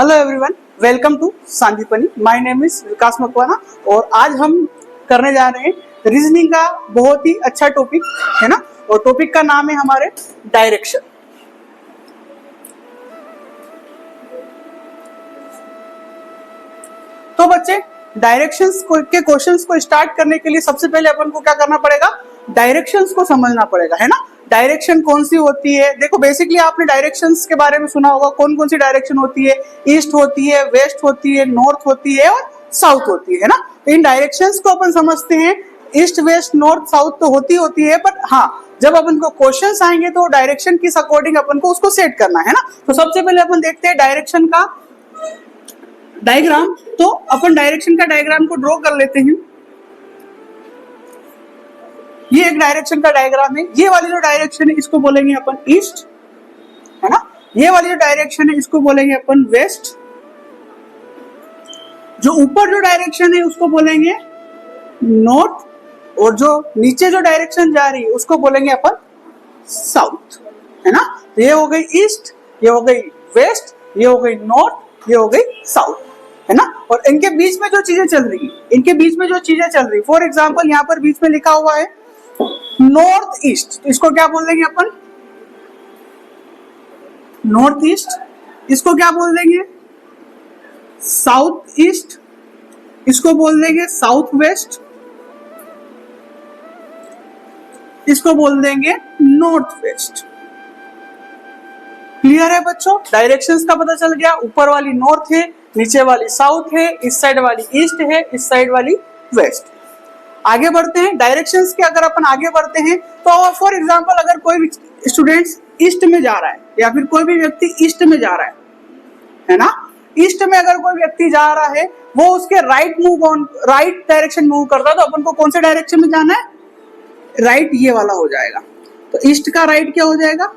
Hello everyone, welcome to Sandipani. My name is Vikas Makwana और आज हम करने जा रहे हैं रीजनिंग का बहुत ही अच्छा टॉपिक है ना। और टॉपिक का नाम है हमारे डायरेक्शन। तो बच्चे, डायरेक्शंस के क्वेश्चंस को स्टार्ट करने के लिए सबसे पहले अपन को क्या करना पड़ेगा, डायरेक्शंस को समझना पड़ेगा, है ना। डायरेक्शन कौन सी होती है, देखो बेसिकली आपने डायरेक्शंस के बारे में सुना होगा। कौन कौन सी डायरेक्शन होती है, ईस्ट होती है, वेस्ट होती है, नॉर्थ होती है और साउथ होती है ना। तो इन डायरेक्शंस को अपन समझते हैं, ईस्ट वेस्ट नॉर्थ साउथ तो होती है, पर हाँ जब अपन को क्वेश्चंस आएंगे तो डायरेक्शन किस अकॉर्डिंग अपन को उसको सेट करना है ना। तो सबसे पहले अपन देखते हैं डायरेक्शन का डायग्राम। तो अपन डायरेक्शन का डायग्राम को ड्रॉ कर लेते हैं। ये एक डायरेक्शन का डायग्राम है। ये वाली जो डायरेक्शन है इसको बोलेंगे अपन ईस्ट, है ना। ये वाली जो डायरेक्शन है इसको बोलेंगे अपन वेस्ट। जो ऊपर जो डायरेक्शन है उसको बोलेंगे नॉर्थ, और जो नीचे जो डायरेक्शन जा रही है उसको बोलेंगे अपन साउथ, है ना। तो ये हो गई ईस्ट, ये हो गई वेस्ट, ये हो गई नॉर्थ, ये हो गई साउथ, है ना। और इनके बीच में जो चीजें चल रही, फॉर एग्जाम्पल यहाँ पर बीच में लिखा हुआ है नॉर्थ ईस्ट, इसको क्या बोल देंगे अपन, नॉर्थ ईस्ट। इसको क्या बोल देंगे, साउथ ईस्ट। इसको बोल देंगे साउथ वेस्ट। इसको बोल देंगे नॉर्थ वेस्ट। क्लियर है बच्चों, डायरेक्शंस का पता चल गया। ऊपर वाली नॉर्थ है, नीचे वाली साउथ है, इस साइड वाली ईस्ट है, इस साइड वाली वेस्ट। आगे बढ़ते हैं डायरेक्शंस के। अगर अपन आगे बढ़ते हैं तो फॉर एग्जांपल अगर कोई भी स्टूडेंट्स ईस्ट में जा रहा है या फिर कोई भी व्यक्ति ईस्ट में जा रहा है ना। ईस्ट में अगर कोई व्यक्ति जा रहा है, वो उसके राइट डायरेक्शन मूव करता है, तो अपन को कौन से डायरेक्शन में जाना है, राइट ये वाला हो जाएगा। तो ईस्ट का राइट क्या हो जाएगा,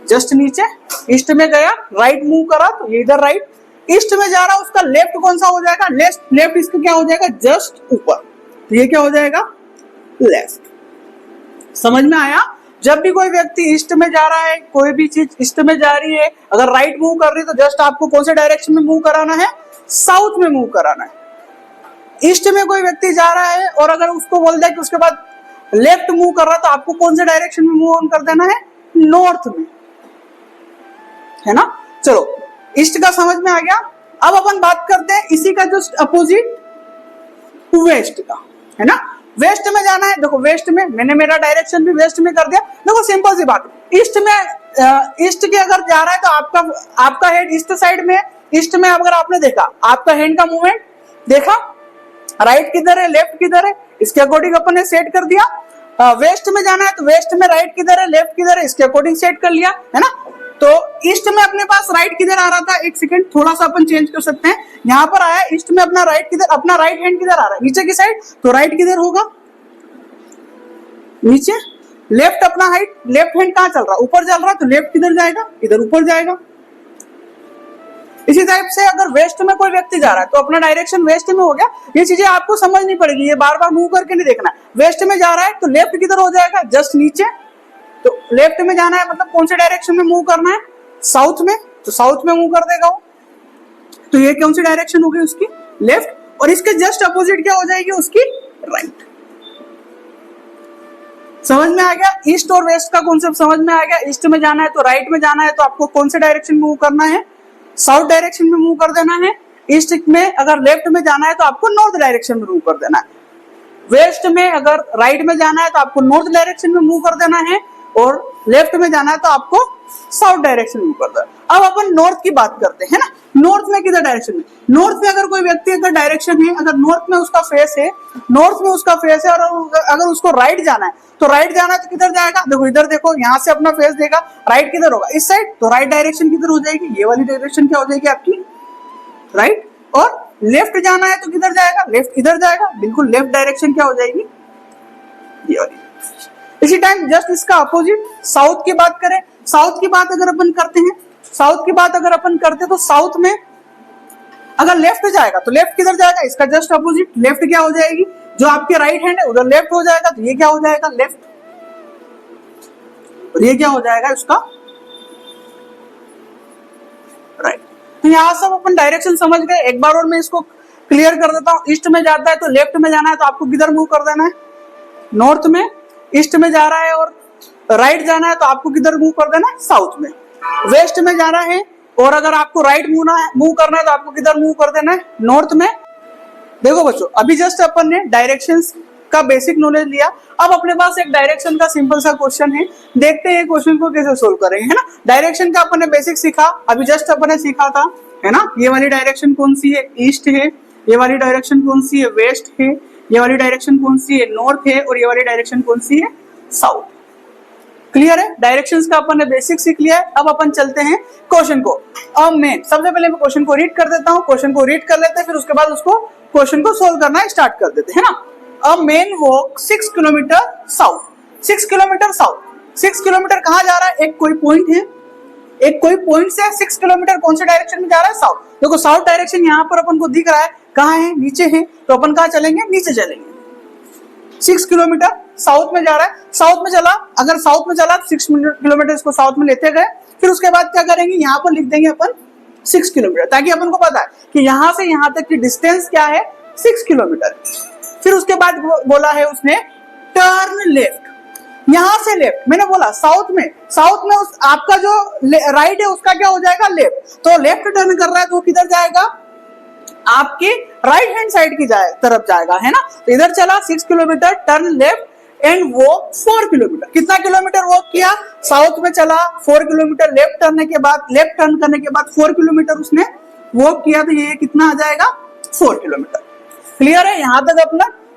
जस्ट नीचे। ईस्ट में गया, राइट मूव करा तो ये इधर राइट। ईस्ट में जा रहा है, उसका लेफ्ट कौन सा हो जाएगा, लेफ्ट इसका क्या हो जाएगा, जस्ट ऊपर। तो ये क्या हो जाएगा, लेफ्ट। समझ में आया। जब भी कोई व्यक्ति ईस्ट में जा रहा है, कोई भी चीज ईस्ट में जा रही है, अगर राइट मूव कर रही है तो जस्ट आपको कौन से डायरेक्शन में मूव कराना है, साउथ में मूव कराना है। ईस्ट में कोई व्यक्ति जा रहा है और अगर उसको बोल दे कि उसके बाद लेफ्ट मूव कर रहा है, तो आपको कौन से डायरेक्शन में मूव ऑन कर देना है, नॉर्थ में, है ना। चलो, ईस्ट का समझ में आ गया। अब अपन बात करते हैं इसी का जस्ट अपोजिट वेस्ट का, है ना। वेस्ट में जाना है, देखो वेस्ट में मैंने मेरा डायरेक्शन भी वेस्ट में कर दिया। देखो सिंपल सी बात है, ईस्ट के अगर जा रहा है तो आपका हेड ईस्ट साइड में है। ईस्ट में अगर आपने देखा, आपका हैंड का मूवमेंट देखा, राइट किधर है, लेफ्ट किधर है, इसके अकॉर्डिंग अपन ने सेट कर दिया। वेस्ट में जाना है तो वेस्ट में राइट किधर है, लेफ्ट किधर है, इसके अकॉर्डिंग सेट कर लिया, है ना। तो ईस्ट में अपने पास राइट किधर आ रहा था, एक सेकंड थोड़ा सा अपन चेंज कर सकते हैं। यहाँ पर आया ईस्ट में अपना राइट किधर, अपना राइट हैंड किधर आ रहा है, नीचे की साइड। तो राइट किधर होगा, नीचे। लेफ्ट अपना हाइट, लेफ्ट हैंड कहाँ चल रहा है, ऊपर चल रहा है, तो लेफ्ट किधर जाएगा, इधर ऊपर जाएगा। इसी टाइप से अगर वेस्ट में कोई व्यक्ति जा रहा है तो अपना डायरेक्शन वेस्ट में हो गया। ये चीजें आपको समझनी पड़ेगी, ये बार बार मूव करके नहीं देखना है। वेस्ट में जा रहा है तो लेफ्ट किधर हो जाएगा, जस्ट नीचे। तो लेफ्ट में जाना है मतलब कौन से डायरेक्शन में मूव करना है, साउथ में, तो साउथ में मूव कर देगा वो। तो ये कौन सी डायरेक्शन हो गई उसकी, लेफ्ट। और इसके जस्ट अपोजिट क्या हो जाएगी, उसकी राइट। समझ में आ गया, ईस्ट और वेस्ट का कॉन्सेप्ट समझ में आ गया। ईस्ट में जाना है तो राइट में जाना है, तो आपको कौन से डायरेक्शन में मूव करना है, साउथ डायरेक्शन में मूव कर देना है। ईस्ट में अगर लेफ्ट में जाना है तो आपको नॉर्थ डायरेक्शन में मूव कर देना है। वेस्ट में अगर राइट में जाना है तो आपको नॉर्थ डायरेक्शन में मूव कर देना है, और लेफ्ट में जाना है तो आपको साउथ डायरेक्शन में कर दो। अब अपन नॉर्थ की बात करते हैं ना। नॉर्थ में किधर डायरेक्शन में, नॉर्थ में अगर कोई व्यक्ति अगर डायरेक्शन है, अगर नॉर्थ में उसका फेस है, और अगर उसको राइट जाना है तो किधर जाएगा, देखो इधर देखो, यहाँ से अपना फेस देगा, राइट किधर होगा, इस साइड। तो राइट डायरेक्शन किधर हो जाएगी, ये वाली डायरेक्शन क्या हो जाएगी आपकी, राइट। और लेफ्ट जाना है तो किधर जाएगा, लेफ्ट इधर जाएगा, बिल्कुल लेफ्ट डायरेक्शन क्या हो जाएगी, ये वाली। इसी टाइम जस्ट इसका अपोजिट साउथ की बात करें, साउथ की बात अगर अपन करते हैं तो साउथ में अगर लेफ्ट जाएगा तो लेफ्ट किधर जाएगा, इसका जस्ट अपोजिट लेफ्ट क्या हो जाएगी, जो आपके राइट हैंड है उधर लेफ्ट हो जाएगा। तो ये क्या हो जाएगा, लेफ्ट। और ये क्या हो जाएगा उसका, राइट। तो यहाँ सब अपन डायरेक्शन समझ गए। एक बार और मैं इसको क्लियर कर देता हूँ। ईस्ट में जाता है तो लेफ्ट में जाना है, तो आपको किधर मूव कर देना है, नॉर्थ में। ईस्ट में जा रहा है और राइट जाना है तो आपको किधर मूव कर देना है, साउथ में। वेस्ट में जाना है और अगर आपको राइट मूव करना है तो आपको किधर मूव कर देना है, नॉर्थ में। देखो बच्चों, अभी जस्ट अपन ने डायरेक्शंस का बेसिक नॉलेज लिया। अब अपने पास एक डायरेक्शन का सिंपल सा क्वेश्चन है, देखते हैं क्वेश्चन को कैसे सोल्व करेंगे, है ना। डायरेक्शन का अपन ने बेसिक सीखा, अभी जस्ट अपन ने सीखा था, है ना। ये वाली डायरेक्शन कौन सी है, ईस्ट है। ये वाली डायरेक्शन कौन सी है, वेस्ट है। ये वाली डायरेक्शन कौन सी है, नॉर्थ है। और ये वाली डायरेक्शन कौन सी है, साउथ। क्लियर है, डायरेक्शंस का अपन ने बेसिक सीख लिया है। अब अपन चलते हैं क्वेश्चन को। अब मैं सबसे पहले क्वेश्चन को रीड कर देता हूँ, क्वेश्चन को रीड कर लेते हैं, फिर उसके बाद उसको क्वेश्चन को सोल्व करना स्टार्ट कर देते हैं ना। A man walk 6 kilometre south. 6 kilometre south, 6 kilometre कहाँ जा रहा है, एक कोई पॉइंट है, एक कोई पॉइंट से 6 किलोमीटर कौन से डायरेक्शन में जा रहा है, साउथ। देखो साउथ डायरेक्शन यहाँ पर अपन को दिख रहा है, कहाँ है, नीचे है, तो अपन कहाँ चलेंगे, नीचे चलेंगे। 6 किलोमीटर साउथ में जा रहा है, साउथ में चला। अगर साउथ में चला 6 किलोमीटर इसको साउथ में लेते गए, फिर उसके बाद क्या करेंगे, यहाँ पर लिख देंगे अपन 6 किलोमीटर, ताकि अपन को पता है कि यहाँ से यहाँ तक की डिस्टेंस क्या है, 6 किलोमीटर। फिर उसके बाद बोला है उसने टर्न लेफ्ट, यहां से लेफ्ट। मैंने बोला साउथ में उस आपका जो राइट है उसका क्या हो जाएगा, लेफ्ट। तो लेफ्ट टर्न कर रहा है तो वो किधर जाएगा, आपके राइट हैंड साइड की तरफ जाएगा, है ना। तो इधर चला 6 kilometre, turn left and walk 4 kilometre. कितना किलोमीटर वॉक किया, साउथ में चला 4 किलोमीटर, लेफ्ट टर्न करने के बाद 4 किलोमीटर उसने वॉक किया, तो ये कितना आ जाएगा, 4 किलोमीटर। क्लियर है, यहां तक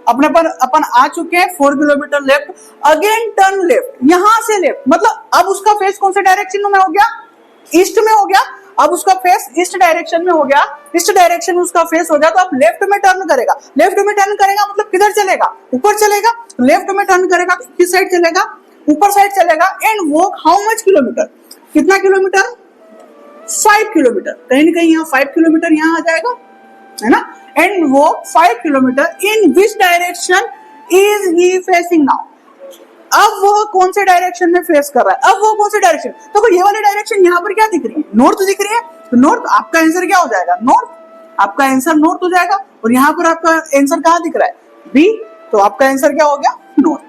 अपन आ चुके हैं। 4 kilometre left, again turn left, यहां से लेफ्ट, मतलब अब उसका फेस कौन से डायरेक्शन में हो गया, ईस्ट में हो गया। अब उसका फेस ईस्ट डायरेक्शन में हो गया, ईस्ट डायरेक्शन में उसका फेस हो गया, तो अब लेफ्ट में टर्न करेगा। लेफ्ट में टर्न करेगा मतलब किधर चलेगा, ऊपर चलेगा। लेफ्ट में टर्न करेगा तो किस साइड चलेगा, ऊपर साइड चलेगा। And walk how much kilometre, कितना किलोमीटर, 5 किलोमीटर। कहीं ना कहीं यहाँ 5 किलोमीटर यहाँ आ जाएगा, है ना। And walk 5 kilometre in which direction is he facing now. अब वो कौन से डायरेक्शन में फेस कर रहा है, अब वो कौन से डायरेक्शन, तो ये वाली डायरेक्शन यहाँ पर क्या दिख रही है, नॉर्थ दिख रही है। तो नॉर्थ, आपका आंसर क्या हो जाएगा, नॉर्थ। आपका आंसर नॉर्थ हो जाएगा। और यहाँ पर आपका आंसर कहाँ दिख रहा है, बी, तो आपका आंसर क्या हो गया, नॉर्थ।